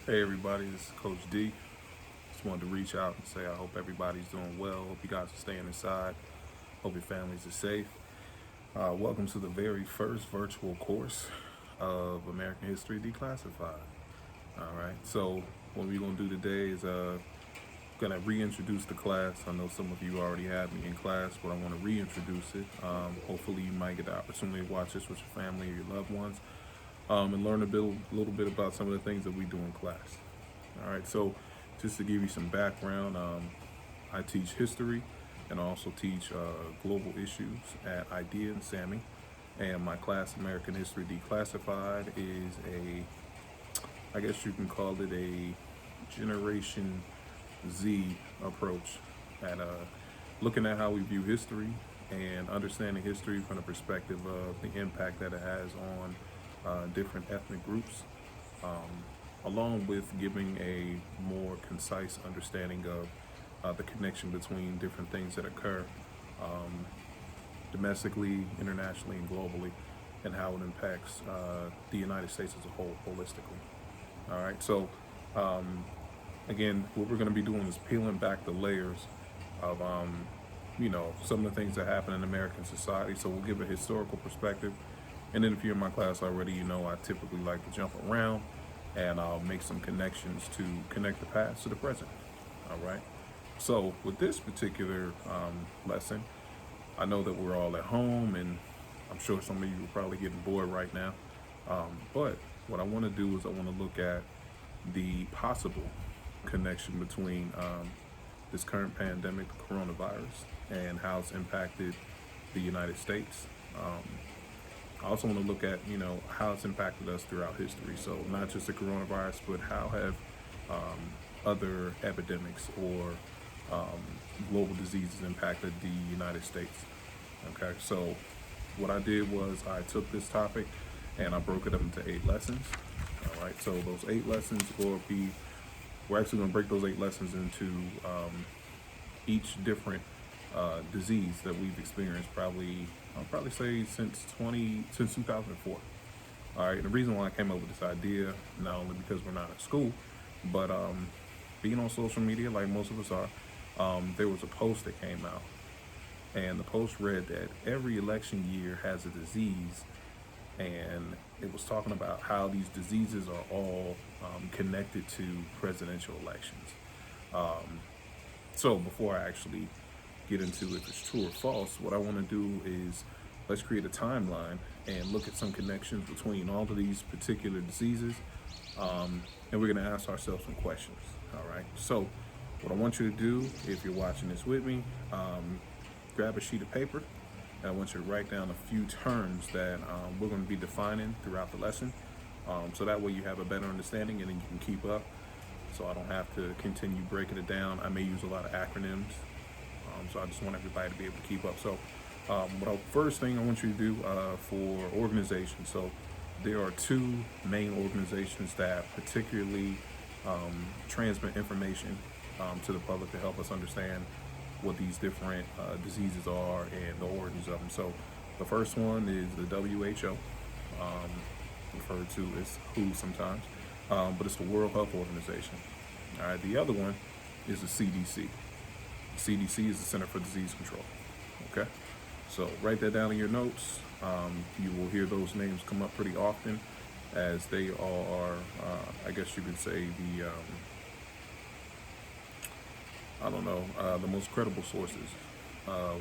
Hey everybody, this is Coach D. Just wanted to reach out and say I hope everybody's doing well. Hope you guys are staying inside. Hope your families are safe. Welcome to the very first virtual course of American History Declassified. All right, so what we're gonna do today is gonna reintroduce the class. I know some of you already had me in class, but I want to reintroduce it. Hopefully, you might get the opportunity to watch this with your family or your loved ones, and learn a little bit about some of the things that we do in class. All right, so just to give you some background, I teach history and I also teach global issues at IDEA and SAMI. And my class, American History Declassified, is I guess you can call it a Generation Z approach at looking at how we view history and understanding history from the perspective of the impact that it has on different ethnic groups, along with giving a more concise understanding of the connection between different things that occur domestically, internationally, and globally, and how it impacts the United States as a whole holistically. All right, so again, what we're going to be doing is peeling back the layers of some of the things that happen in American society. So we'll give a historical perspective, and then if you're in my class already, you know I typically like to jump around and I'll make some connections to connect the past to the present. All right. So with this particular lesson, I know that we're all at home, and I'm sure some of you are probably getting bored right now. But what I want to do is I want to look at the possible connection between this current pandemic, the coronavirus, and how it's impacted the United States. I also want to look at, how it's impacted us throughout history. So not just the coronavirus, but how have other epidemics or global diseases impacted the United States. Okay, so what I did was I took this topic and I broke it up into 8 lessons. All right, so those 8 lessons we're actually going to break those 8 lessons into each different disease that we've experienced I'll probably say since 2004. All right, and the reason why I came up with this idea, not only because we're not at school, but being on social media like most of us are, there was a post that came out, and the post read that every election year has a disease, and it was talking about how these diseases are all connected to presidential elections. So before I actually get into if it's true or false, what I want to do is let's create a timeline and look at some connections between all of these particular diseases, and we're going to ask ourselves some questions. All right, so what I want you to do, if you're watching this with me, grab a sheet of paper, and I want you to write down a few terms that we're going to be defining throughout the lesson, so that way you have a better understanding and then you can keep up, so I don't have to continue breaking it down. I may use a lot of acronyms, so I just want everybody to be able to keep up. So first thing I want you to do for organization, so there are 2 main organizations that particularly transmit information to the public to help us understand what these different diseases are and the origins of them. So the first one is the WHO, referred to as WHO sometimes, but it's the World Health Organization. All right, the other one is the CDC. CDC is the Center for Disease Control. Okay, so write that down in your notes. You will hear those names come up pretty often, as they are, I guess you could say, the most credible sources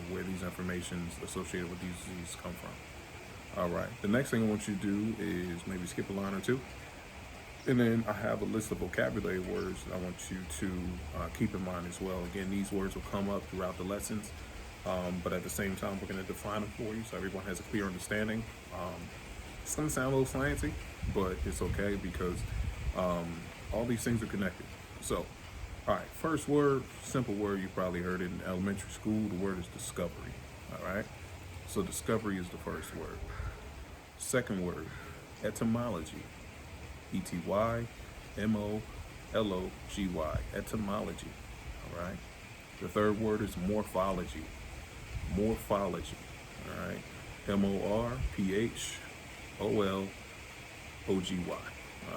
where these informations associated with these diseases come from. All right, the next thing I want you to do is maybe skip a line or 2. And then I have a list of vocabulary words that I want you to keep in mind as well. Again, these words will come up throughout the lessons, but at the same time, we're going to define them for you so everyone has a clear understanding. It's going to sound a little slanty, but it's okay because all these things are connected. So, all right, first word, simple word, you probably heard it in elementary school. The word is discovery. All right, so discovery is the first word. Second word, etymology. ETYMOLOGY, etymology. All right. The third word is morphology. Morphology. All right. MORPHOLOGY. All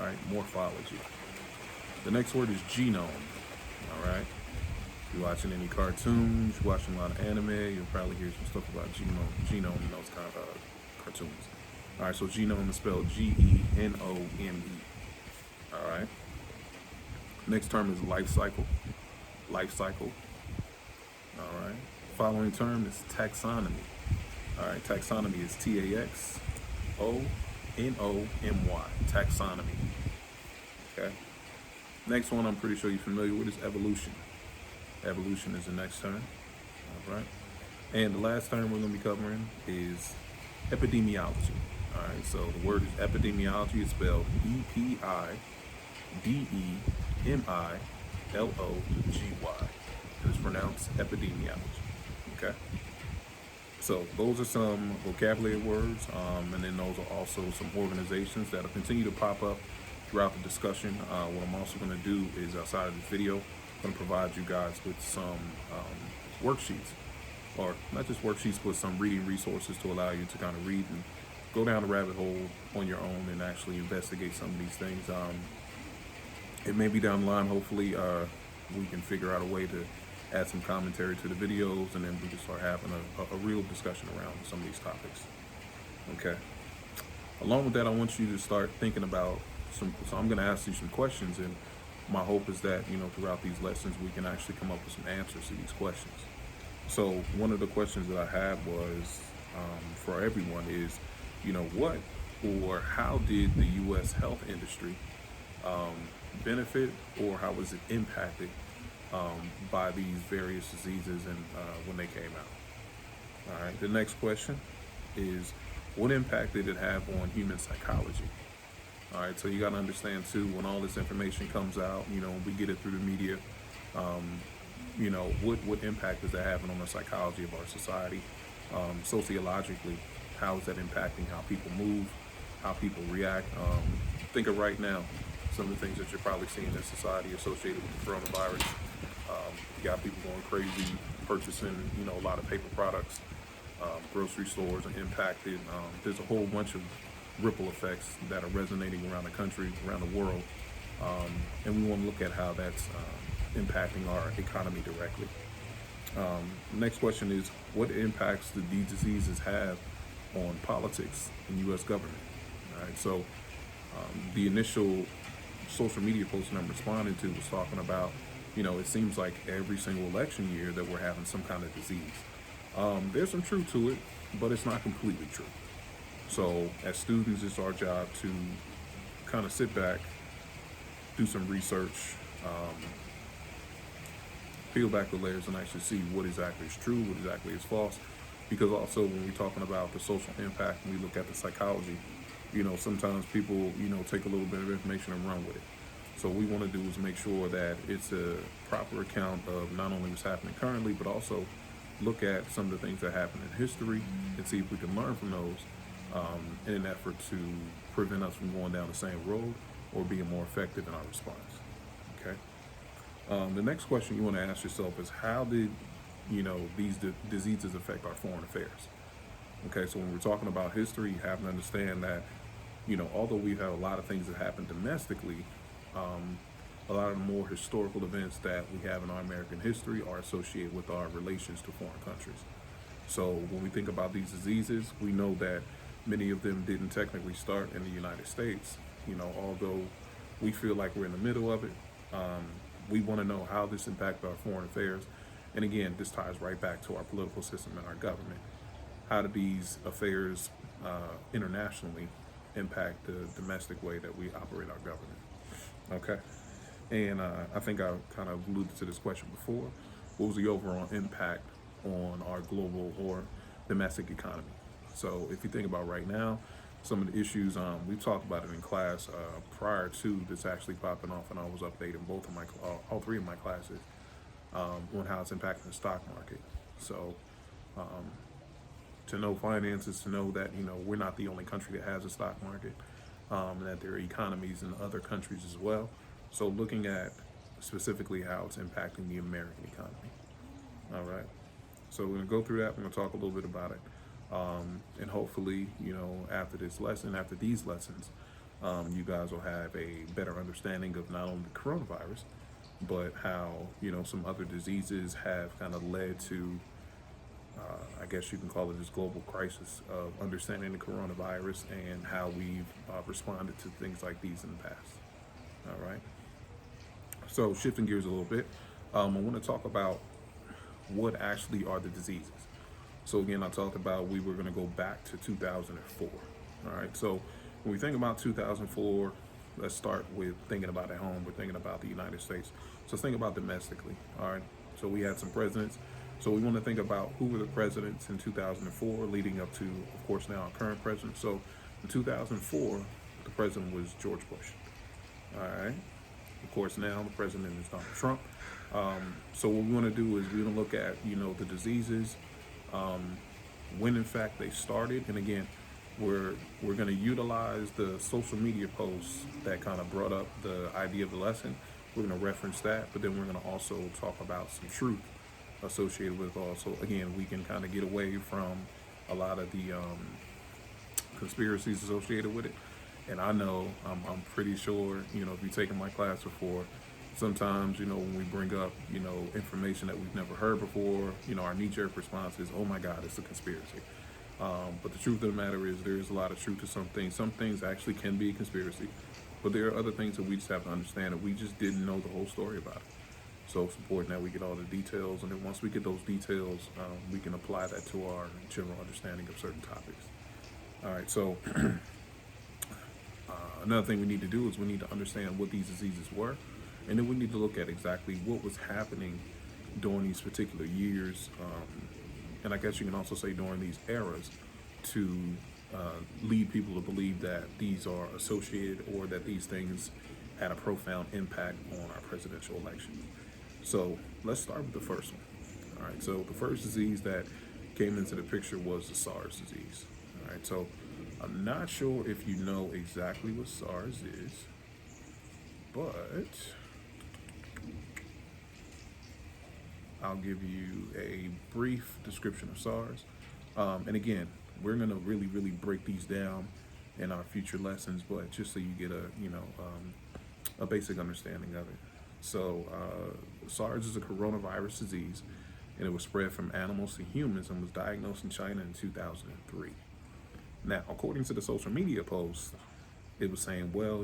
right. Morphology. The next word is genome. All right. If you're watching any cartoons, you're watching a lot of anime, you'll probably hear some stuff about genome and those kind of cartoons. All right, so genome is spelled Genome. All right. Next term is life cycle. Life cycle. All right. Following term is taxonomy. All right, taxonomy is Taxonomy. Taxonomy. Okay. Next one I'm pretty sure you're familiar with is evolution. Evolution is the next term. All right. And the last term we're going to be covering is epidemiology. All right, so the word is epidemiology. It's spelled Epidemiology. And it's pronounced epidemiology. Okay. So those are some vocabulary words, and then those are also some organizations that will continue to pop up throughout the discussion. What I'm also going to do is, outside of this video, I'm going to provide you guys with some worksheets, or not just worksheets, but some reading resources to allow you to kind of read and go down the rabbit hole on your own and actually investigate some of these things. It may be down the line, hopefully, we can figure out a way to add some commentary to the videos, and then we can start having a real discussion around some of these topics. Okay. Along with that, I want you to start thinking about so I'm going to ask you some questions, and my hope is that, throughout these lessons, we can actually come up with some answers to these questions. So one of the questions that I had was, for everyone is, what or how did the U.S. health industry benefit, or how was it impacted by these various diseases and when they came out? All right. The next question is, what impact did it have on human psychology? All right. So you got to understand too, when all this information comes out, we get it through the media. What impact does that have on the psychology of our society? Sociologically, how is that impacting how people move, how people react? Think of right now, some of the things that you're probably seeing in society associated with the coronavirus. You got people going crazy, purchasing, a lot of paper products. Grocery stores are impacted. There's a whole bunch of ripple effects that are resonating around the country, around the world. And we want to look at how that's impacting our economy directly. The next question is, what impacts do these diseases have on politics and U.S. government? All right, so the initial social media post that I'm responding to was talking about, it seems like every single election year that we're having some kind of disease. There's some truth to it, but it's not completely true. So as students, it's our job to kind of sit back, do some research, peel back the layers and actually see what exactly is true, what exactly is false. Because also when we're talking about the social impact and we look at the psychology, sometimes people, take a little bit of information and run with it. So what we want to do is make sure that it's a proper account of not only what's happening currently, but also look at some of the things that happened in history and see if we can learn from those in an effort to prevent us from going down the same road or being more effective in our response. Okay. The next question you want to ask yourself is, how did, these diseases affect our foreign affairs? Okay, so when we're talking about history, you have to understand that, although we've had a lot of things that happen domestically, a lot of the more historical events that we have in our American history are associated with our relations to foreign countries. So when we think about these diseases, we know that many of them didn't technically start in the United States. Although we feel like we're in the middle of it, we want to know how this impacts our foreign affairs. And again, this ties right back to our political system and our government. How do these affairs internationally impact the domestic way that we operate our government? Okay. And I think I kind of alluded to this question before. What was the overall impact on our global or domestic economy? So if you think about right now, some of the issues, we talked about it in class prior to this actually popping off, and I was updating all three of my classes on how it's impacting the stock market. So to know finances, to know that, we're not the only country that has a stock market, and that there are economies in other countries as well. So looking at specifically how it's impacting the American economy. All right. So we're going to go through that. We're going to talk a little bit about it. And hopefully, after this lesson, after these lessons, you guys will have a better understanding of not only the coronavirus, but how, some other diseases have kind of led to, I guess you can call it this global crisis of understanding the coronavirus and how we've responded to things like these in the past. All right. So shifting gears a little bit, I want to talk about what actually are the diseases. So again, I talked about we were going to go back to 2004. All right. So when we think about 2004, let's start with thinking about at home. We're thinking about the United States. So think about domestically. All right. So we had some presidents. So we want to think about who were the presidents in 2004 leading up to, of course, now our current president. So in 2004, the president was George Bush. All right. Of course, now the president is Donald Trump. So what we want to do is we're going to look at, the diseases, when in fact they started. And again, we're going to utilize the social media posts that kind of brought up the idea of the lesson. We're going to reference that, but then we're going to also talk about some truth associated with it all. So again, we can kind of get away from a lot of the conspiracies associated with it. And I know, I'm pretty sure, if you've taken my class before, sometimes, when we bring up, information that we've never heard before, our knee-jerk response is, oh my God, it's a conspiracy. But the truth of the matter is there is a lot of truth to some things. Some things actually can be a conspiracy, but there are other things that we just have to understand that we just didn't know the whole story about it. So it's important that we get all the details, and then once we get those details, we can apply that to our general understanding of certain topics. All right, so another thing we need to do is we need to understand what these diseases were, and then we need to look at exactly what was happening during these particular years, and I guess you can also say during these eras, to lead people to believe that these are associated or that these things had a profound impact on our presidential election. So let's start with the first one. All right, so the first disease that came into the picture was the SARS disease. All right, so I'm not sure if you know exactly what SARS is, but I'll give you a brief description of SARS. And again, we're going to really break these down in our future lessons, but just so you get a basic understanding of it. So SARS is a coronavirus disease, and it was spread from animals to humans and was diagnosed in China in 2003. Now, according to the social media post, it was saying, well,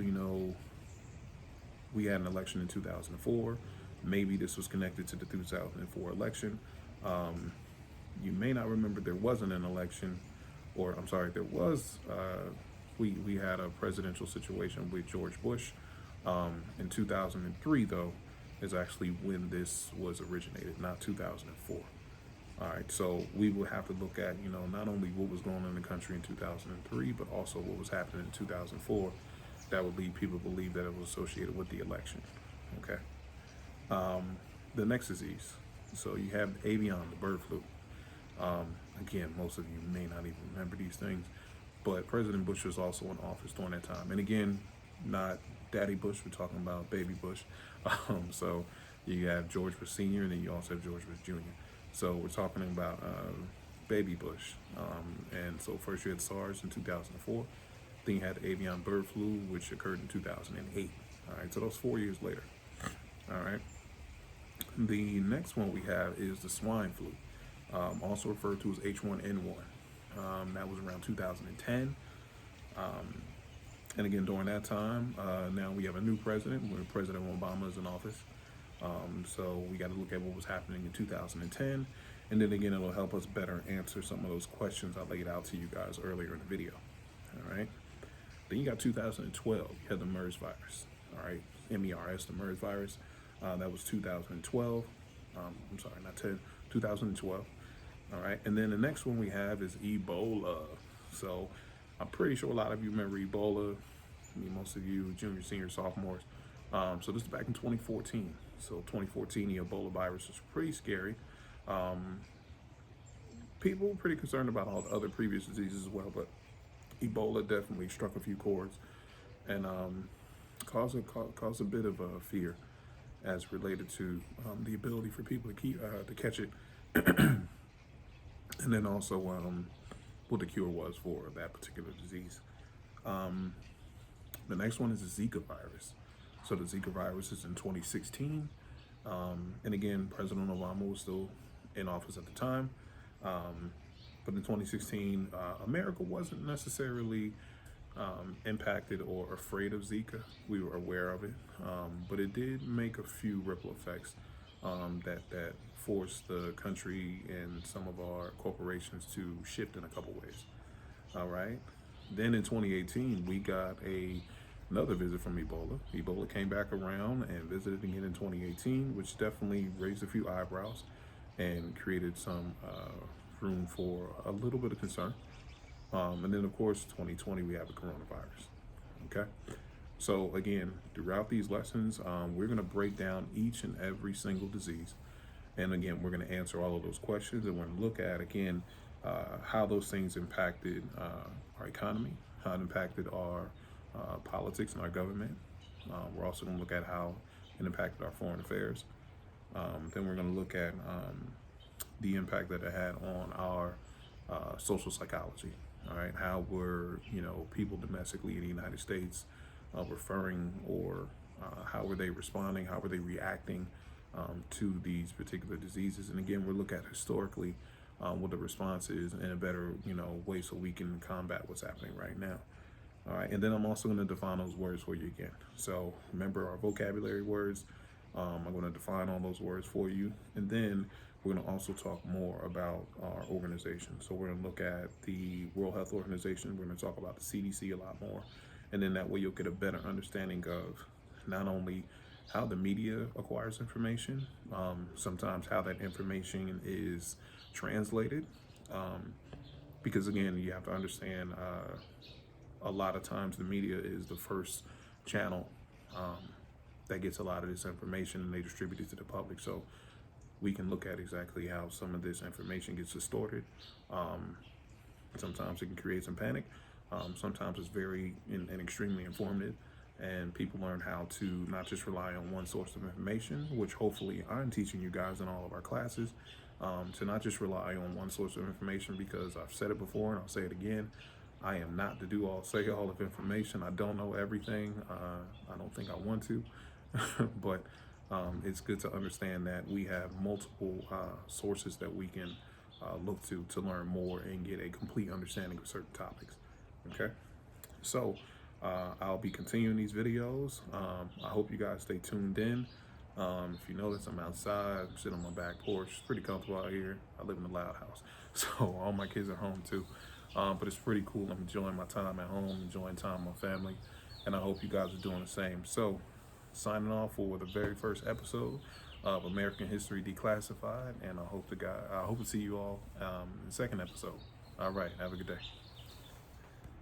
we had an election in 2004. Maybe this was connected to the 2004 election. You may not remember there wasn't an election, or I'm sorry, there was, we had a presidential situation with George Bush. In 2003, though, is actually when this was originated, not 2004. All right, so we will have to look at, not only what was going on in the country in 2003, but also what was happening in 2004 that would lead people to believe that it was associated with the election. Okay. The next disease. So you have avian, the bird flu. Again, most of you may not even remember these things, but President Bush was also in office during that time. And again, not Daddy Bush, we're talking about Baby Bush. So you have George Bush Sr., and then you also have George Bush Jr. So we're talking about Baby Bush. And so first you had SARS in 2004. Then you had avian bird flu, which occurred in 2008. All right, so that was 4 years later. All right. The next one we have is the swine flu, also referred to as H1N1. That was around 2010. And again, during that time, now we have a new president, where President Obama is in office. So we got to look at what was happening in 2010. And then again, it'll help us better answer some of those questions I laid out to you guys earlier in the video. All right. Then you got 2012, you had the MERS virus. All right, MERS, the MERS virus. That was 2012. I'm sorry, not 10, 2012. All right, and then the next one we have is Ebola. So I'm pretty sure a lot of you remember Ebola. I mean, most of you junior, senior, sophomores. So this is back in 2014. So 2014, the Ebola virus was pretty scary. People were pretty concerned about all the other previous diseases as well, but Ebola definitely struck a few chords and caused a bit of fear as related to the ability for people to catch it, and then also what the cure was for that particular disease. The next one is the Zika virus. So the Zika virus is in 2016. And again, President Obama was still in office at the time. But in 2016, America wasn't necessarily impacted or afraid of Zika. We were aware of it, but it did make a few ripple effects that forced the country and some of our corporations to shift in a couple ways. All right. Then in 2018, we got another visit from Ebola. Ebola came back around and visited again in 2018, which definitely raised a few eyebrows and created some room for a little bit of concern. And then, of course, 2020, we have the coronavirus. Okay. So again, throughout these lessons, we're going to break down each and every single disease. And again, we're going to answer all of those questions, and we're going to look at, again, how those things impacted our economy, how it impacted our politics and our government. We're also going to look at how it impacted our foreign affairs. Then we're going to look at the impact that it had on our social psychology. All right, how were people domestically in the United States referring, or how were they responding? How were they reacting to these particular diseases? And again, we'll look at historically what the response is in a better way, so we can combat what's happening right now. All right, and then I'm also going to define those words for you again. So remember our vocabulary words. I'm going to define all those words for you, and then we're going to also talk more about our organization. So we're going to look at the World Health Organization. We're going to talk about the CDC a lot more, and then that way you'll get a better understanding of not only how the media acquires information, sometimes how that information is translated, because again, you have to understand a lot of times the media is the first channel that gets a lot of this information, and they distribute it to the public. So we can look at exactly how some of this information gets distorted. Sometimes it can create some panic. Sometimes it's very and extremely informative, and people learn how to not just rely on one source of information, which hopefully I'm teaching you guys in all of our classes, to not just rely on one source of information, because I've said it before and I'll say it again. I am not the say all of information. I don't know everything. I don't think I want to, but it's good to understand that we have multiple sources that we can look to learn more and get a complete understanding of certain topics. Okay, so I'll be continuing these videos. I hope you guys stay tuned in. If you notice, I'm outside. I'm sitting on my back porch. It's pretty comfortable out here. I live in a loud house, so all my kids are home too. But it's pretty cool. I'm enjoying my time at home, enjoying time with my family, and I hope you guys are doing the same. So, signing off for the very first episode of American History Declassified, and I hope to see you all in the second episode. All right, have a good day.